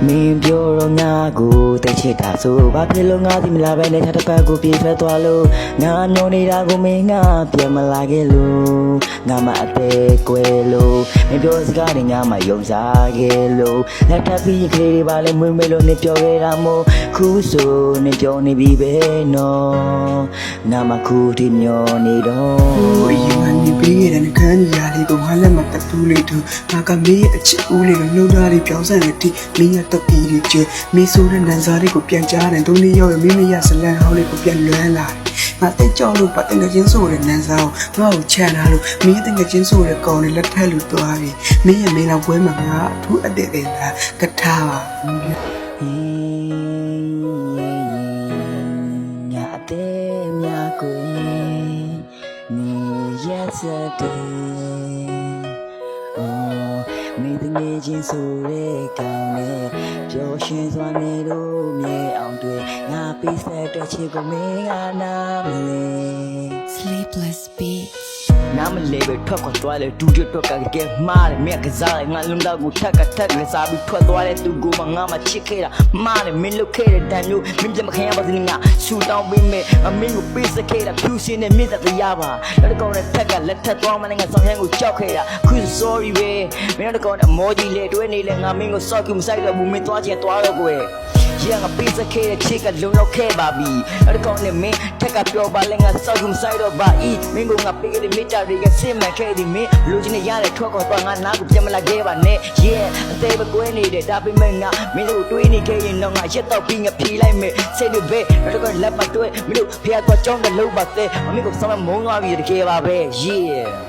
မင်းပြောတော့ငါကိုတိတ်ချစ်တာဆိုဘာဖြစ်လို့ငါဒီမလာပဲနဲ့တစ်ဖက်ကိုပြေးထွက်သွားလို့ငါညိုနေတာကိုမင်းငါပြန်မလာခဲ့လို့ငါမအသေးကွယ်လို့မင်းပြောစကားတွေငါမယုံစားခဲ့လို့လက်ထပ်ပြီးကလေးတွေပါလဲမွေးမေလို့နေပြောခဲ့တာမို့ခုဆိုနေပြောနေပြီပဲနော်ငါမခုဒီမျောနေတော့ အရင်ကနေပြီးရတဲ့ခန်းကြီးရာလေးကိုငါလက်မတက်ဘူးလေသူငါကမေးအချစ်ဦးလေးကိုနှုတ်သားလေးပြောင်းဆန်နေတိမင်းရတက်ပြီးဒီကျမင်းဆိုတဲ့နန်းစားလေးကိုပြန်ကြားတယ်ဒုနေ့ရောက်ရမိမရဇလန်ဟောင်းလေးကိုပြန်လွမ်းလာတယ်ငါတက်ကြောက်လို့ပါတငယ်ချင်းဆိုတဲ့နန်းစားကိုငါ့ကိုချန်လာလို့မင်းတငယ်ချင်းဆိုတဲ့ကောင်လေးလက်ထက်လူသွားပြီမင်းရမင်းလာပွဲမှာငါအထူးအတဲ့တဲ့လားကထားပါငါအသေးများကိုနေရက်စတဲ့မိတငယ်ချင်းဆိုတဲ့ကောင်လေးပျော်ရွှင်စွာနေလို့မြေအောင်တွေ့ငါပေးဆက်တဲ့ချစ်ကိုမင်းကနားမလဲ Sleepless Beats နားမလဲပဲထွက်ခွာသွားလေဒူးတွက်ကကဲမှားတယ်မြက်ကစားငါလုံးတော့ကိုထက်ကစားပြီးထွက်သွားတဲ့သူကိုငါမချစ်ခဲ့တာမှားတယ်မင်းလုတ်ခဲ့တဲ့တန်မျိုးမင်းပြမခံရပါစေငါဆူတောင်းပေးမယ်အမင်းကိုပေးစခဲ့တာဖြူစင်းနဲ့မြင့်သက်တရားပါလက်ကောင်နဲ့ထက်ကလက်ထက်သွားမနဲ့ငါဆောင်ရန်ကိုကြောက်ခဲ့တာခု sorry ပဲမင်းတို့ကောင်အမောကြီးလေတွဲနေလေငါမင်းကိုစောက်ကူမဆိုင်တော့ဘူးမင်းသွားချင်သွားတော့ကိုရငါပေးစခဲ့တဲ့ချစ်ကလုံလောက်ခဲ့ပါပြီအဲ့ဒီကောင်နဲ့မင်းထက်ကပြောပါလဲငါစောက်ကူမဆိုင်တော့ပါဤမင်းကငါပေးခဲ့တဲ့မိတာတွေကစင်မှန်ခဲ့သည်မင်းလူချင်းနဲ့ရတဲ့ထွက်ခေါ်သွားငါနားကိုပြန်မလာခဲ့ပါနဲ့ yeah အသေးပဲကွဲနေတယ်ဒါပေမဲ့ငါမင်းတို့တွေးနေခဲ့ရင်တော့ငါရက်တော့ပြီးငါဖြေလိုက်မယ်စိတ်တွေပဲအဲ့ဒီကောင်လက်မတွဲမင်းတို့ဖျားတော့ကြောင်းကလုံးပါသေးမင်းကိုစမ်းမုန်းသွားပြီတကယ်ပါပဲ yeah